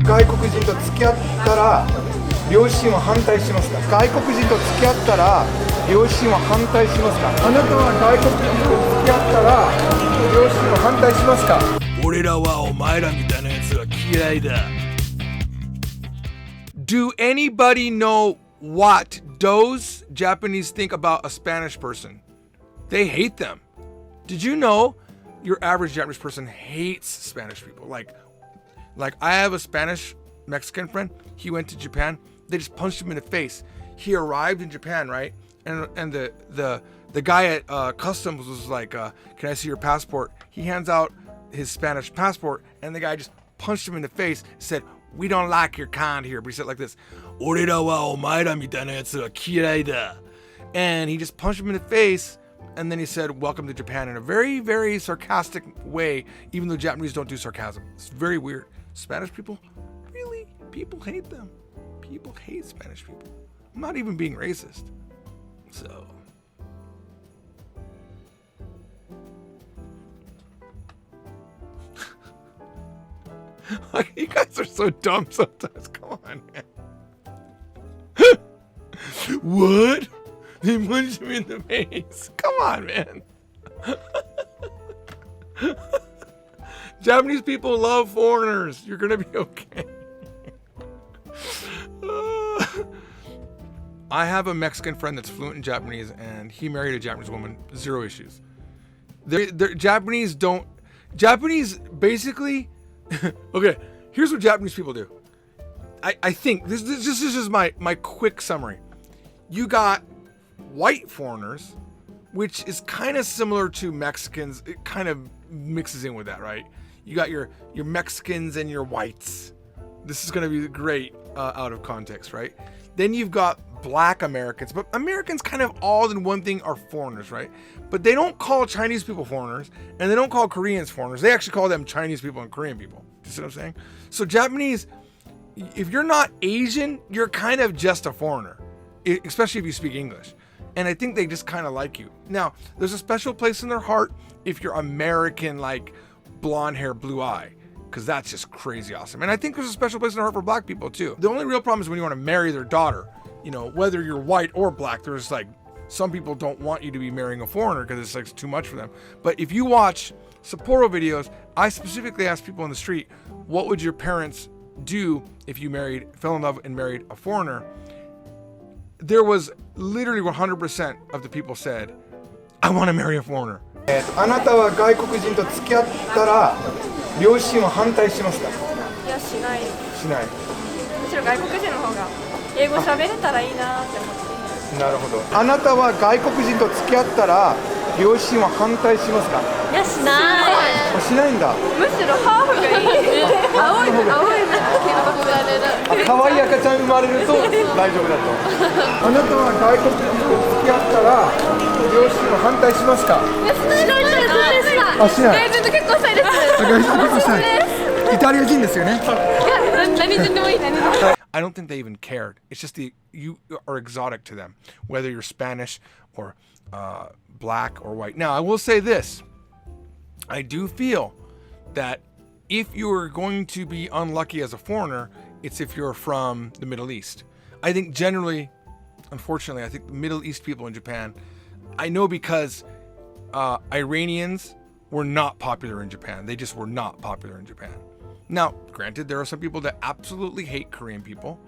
外国人と付き合ったら両親は反対しますか？外国人と付き合ったら両親は反対しますか？あなたは外国人と付き合ったら両親は反対しますか？俺らはお前らみたいなやつは嫌いだ。Do anybody know what those Japanese think about a Spanish person? They hate them. Did you know your average Japanese person hates Spanish people? Like I have a Spanish Mexican friend. He went to Japan. They just punched him in the face. He arrived in Japan, right? And the guy at customs was like, "Can I see your passport?" He hands out his Spanish passport, and the guy just punched him in the face. Said, "We don't like your kind here." But he said like this, "Orera wa omaera mitaina yatsu wa kirai da." And he just punched him in the face. And then he said, "Welcome to Japan," in a very, very sarcastic way, even though Japanese don't do sarcasm. It's very weird. Spanish people, really, people hate them. People hate Spanish people. I'm not even being racist. So. You guys are so dumb sometimes. Come on, man. What? They punched me in the face. Come on, man. Japanese people love foreigners. You're gonna be okay. I have a Mexican friend that's fluent in Japanese, and he married a Japanese woman. Zero issues. Japanese basically. Okay, here's what Japanese people do. I think this is my quick summary. You got white foreigners, which is kind of similar to Mexicans. It kind of mixes in with that, right? You got your Mexicans and your whites. This is going to be great out of context, right? Then you've got black Americans, but Americans kind of all in one thing are foreigners, right? But they don't call Chinese people foreigners, and they don't call Koreans foreigners. They actually call them Chinese people and Korean people. You see what I'm saying? So Japanese, if you're not Asian, you're kind of just a foreigner, especially if you speak English. And I think they just kind of like you. Now, there's a special place in their heart if you're American, like blonde hair, blue eye, because that's just crazy awesome. And I think there's a special place in their heart for black people too. The only real problem is when you want to marry their daughter, you know, whether you're white or black, there's like, some people don't want you to be marrying a foreigner because it's like too much for them. But if you watch Sapporo videos, I specifically ask people on the street, what would your parents do if you fell in love and married a foreigner? There was literally 100% of the people said, I want to marry a foreigner. あなたは外国人と付き合ったら両親は反対しますか？いや、しない。しない。むしろ外国人の方が英語喋れたらいいなって思って。なるほど。あなたは外国人と付き合ったら両親は反対しますか？いや、しない。しないんだ。むしろハーフがいい。青い可愛い赤ちゃん生まれると大丈夫だと。あなたは外国人と付き合ったら両親は反対しますか？しない。外人と結婚したいです。外人と結婚したい。イタリア人ですよね。何人でもいい。I don't think they even cared. It's just you are exotic to them, whether you're Spanish or black or white. Now, I will say this. I do feel that if you're going to be unlucky as a foreigner, it's if you're from the Middle East. I think generally, unfortunately, I think the Middle East people in Japan, I know because Iranians were not popular in Japan. They just were not popular in Japan. Now, granted, there are some people that absolutely hate Korean people,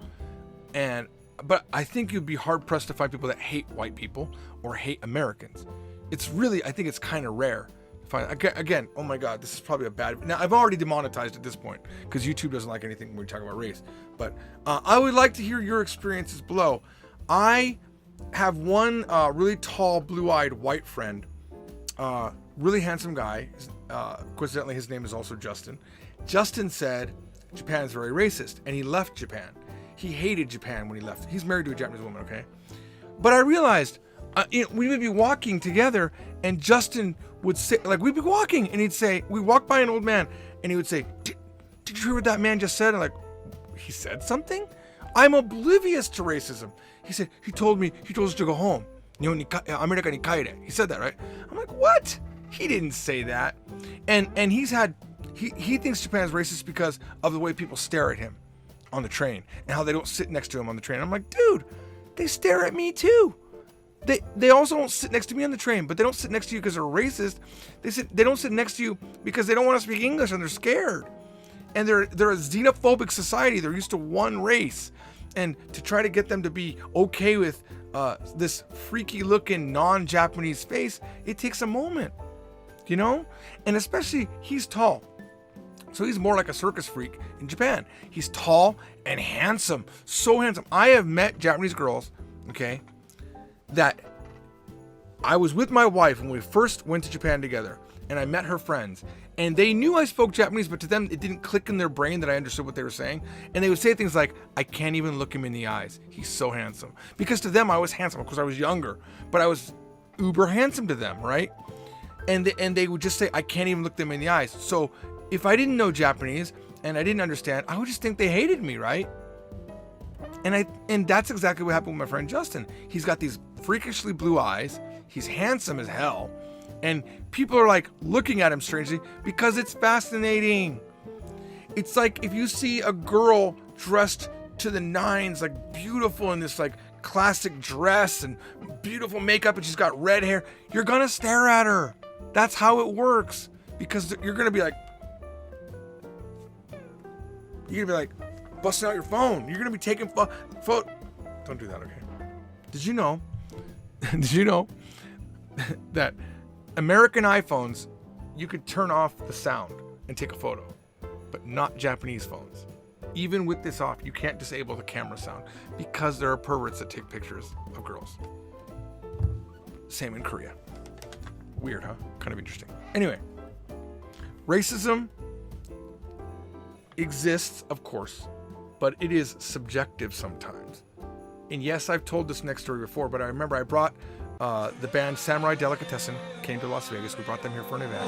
but I think you'd be hard pressed to find people that hate white people or hate Americans. It's really, I think it's kind of rare. Again, oh my God, this is probably a bad. Now, I've already demonetized at this point because YouTube doesn't like anything when we talk about race. But I would like to hear your experiences below. I have one really tall, blue-eyed white friend, really handsome guy. Coincidentally, his name is also Justin. Justin said Japan is very racist, and he left Japan. He hated Japan when he left. He's married to a Japanese woman, okay? But I realized we would be walking together, and Justin would say, like, we'd be walking, and he'd say, we walk by an old man, and he would say, did you hear what that man just said? And like, he said something? I'm oblivious to racism. He said, he told us to go home. America ni kaere. He said that, right? I'm like, what? He didn't say that. And he thinks Japan's racist because of the way people stare at him. on the train and how they don't sit next to him on the train. I'm like, dude, they stare at me too. They also don't sit next to me on the train, but they don't sit next to you because they're racist. They don't sit next to you because they don't want to speak English and they're scared. And they're a xenophobic society. They're used to one race. And to try to get them to be okay with this freaky looking non-Japanese face, it takes a moment, you know? And especially, he's tall. So he's more like a circus freak in Japan. He's tall and handsome, so handsome. I have met Japanese girls, okay, that I was with my wife when we first went to Japan together, and I met her friends, and they knew I spoke Japanese, but to them, it didn't click in their brain that I understood what they were saying. And they would say things like, I can't even look him in the eyes. He's so handsome. Because to them, I was handsome because I was younger, but I was uber handsome to them, right? And they would just say, I can't even look them in the eyes. So if I didn't know Japanese and I didn't understand, I would just think they hated me, right? And that's exactly what happened with my friend Justin. He's got these freakishly blue eyes. He's handsome as hell. And people are like looking at him strangely because it's fascinating. It's like if you see a girl dressed to the nines, like beautiful in this like classic dress and beautiful makeup, and she's got red hair, you're gonna stare at her. That's how it works. Because you're gonna be like, busting out your phone. You're gonna be taking photo. Don't do that, okay? Did you know that American iPhones, you could turn off the sound and take a photo, but not Japanese phones. Even with this off, you can't disable the camera sound because there are perverts that take pictures of girls. Same in Korea. Weird, huh? Kind of interesting. Anyway, racism exists, of course, but it is subjective sometimes. And yes, I've told this next story before, but I remember I brought the band Samurai Delicatessen came to Las Vegas. We brought them here for an event.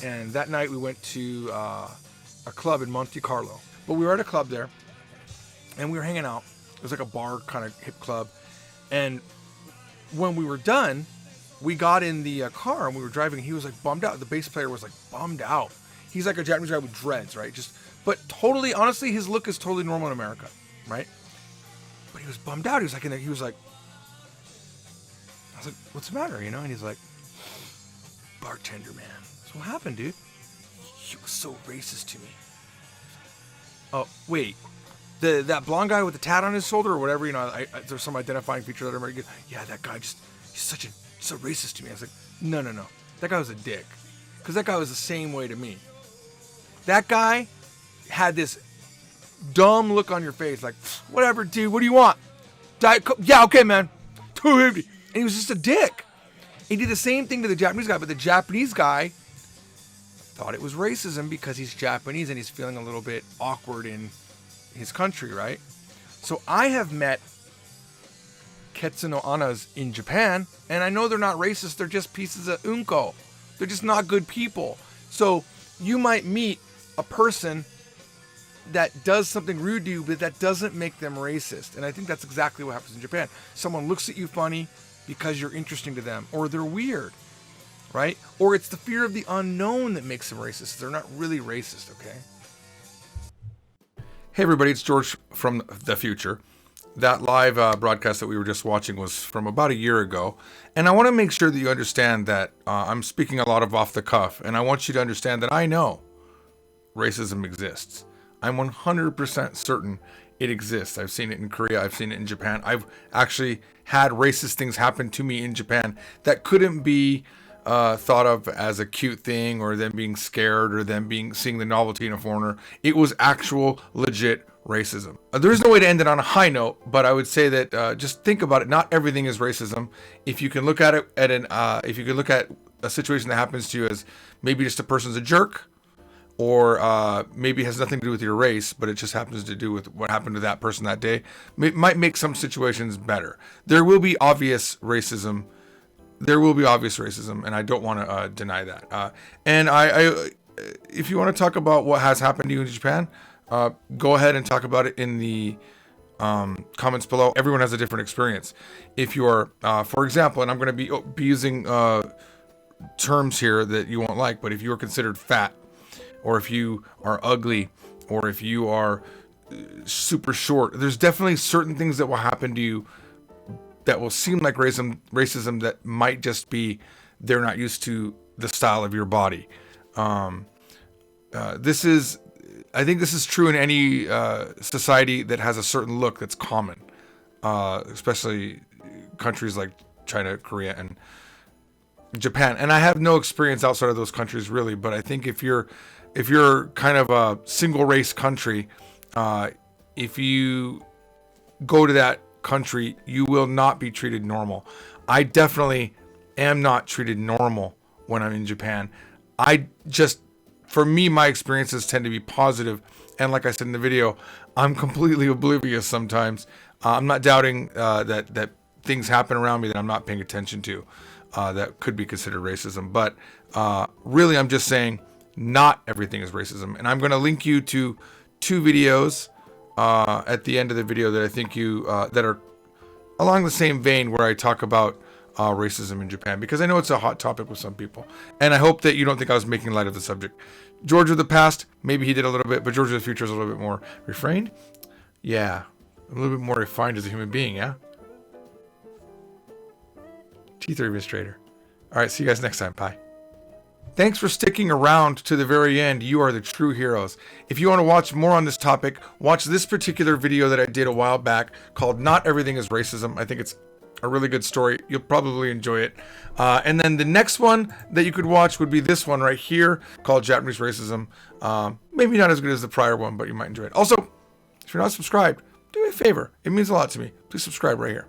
And that night we went to a club in Monte Carlo. But we were at a club there, and we were hanging out. It was like a bar kind of hip club. And when we were done, we got in the car and we were driving, and he was like bummed out. The bass player was like bummed out. He's like a Japanese guy with dreads, right? But totally, honestly, his look is totally normal in America, right? But he was bummed out. He was like in there, I was like, what's the matter, you know? And he's like, bartender, man. So what happened, dude? He was so racist to me. Oh, wait. That blonde guy with the tat on his shoulder or whatever, you know, there's some identifying feature that I remember. Yeah, that guy he's so racist to me. I was like, no. That guy was a dick. Because that guy was the same way to me. That guy had this dumb look on your face, like, whatever, dude, what do you want? Diet Coke? Yeah, okay, man. $2.50. And he was just a dick. He did the same thing to the Japanese guy, but the Japanese guy thought it was racism because he's Japanese and he's feeling a little bit awkward in his country, right? So I have met Ketsu no Anas in Japan, and I know they're not racist, they're just pieces of unko. They're just not good people. So you might meet a person that does something rude to you, but that doesn't make them racist. And I think that's exactly what happens in Japan. Someone looks at you funny because you're interesting to them, or they're weird, right? Or it's the fear of the unknown that makes them racist. They're not really racist, okay? Hey everybody, it's George from the future. That live broadcast that we were just watching was from about a year ago. And I want to make sure that you understand that I'm speaking a lot of off the cuff. And I want you to understand that I know racism exists. I'm 100% certain it exists. I've seen it in Korea. I've seen it in Japan. I've actually had racist things happen to me in Japan that couldn't be thought of as a cute thing, or them being scared, or them seeing the novelty in a foreigner. It was actual legit racism. There is no way to end it on a high note, but I would say that just think about it. Not everything is racism. If you can look at it if you can look at a situation that happens to you as maybe just a person's a jerk, or maybe it has nothing to do with your race, but it just happens to do with what happened to that person that day, it might make some situations better. There will be obvious racism there will be obvious racism, and I don't want to deny that. And I, if you want to talk about what has happened to you in Japan, go ahead and talk about it in the comments below. Everyone has a different experience. If you are, for example, and I'm going to be using terms here that you won't like, but if you are considered fat, or if you are ugly, or if you are super short, there's definitely certain things that will happen to you that will seem like racism that might just be they're not used to the style of your body. I think this is true in any society that has a certain look that's common, especially countries like China, Korea, and Japan. And I have no experience outside of those countries really, but I think if you're kind of a single race country, if you go to that country, you will not be treated normal. I definitely am not treated normal when I'm in Japan. For me, my experiences tend to be positive, and like I said in the video, I'm completely oblivious sometimes. I'm not doubting that things happen around me that I'm not paying attention to that could be considered racism, but really I'm just saying not everything is racism. And I'm going to link you to 2 videos at the end of the video that I think that are along the same vein, where I talk about racism in Japan, because I know it's a hot topic with some people, and I hope that you don't think I was making light of the subject. George of the past, maybe he did a little bit, but George of the future is a little bit more refrained. Yeah, a little bit more refined as a human being. Yeah. T3 Administrator. All right, see you guys next time. Bye. Thanks for sticking around to the very end. You are the true heroes. If you want to watch more on this topic, watch this particular video that I did a while back called Not Everything is Racism. I think it's a really good story. You'll probably enjoy it. And then the next one that you could watch would be this one right here called Japanese Racism. Maybe not as good as the prior one, but you might enjoy it. Also, if you're not subscribed, do me a favor. It means a lot to me. Please subscribe right here.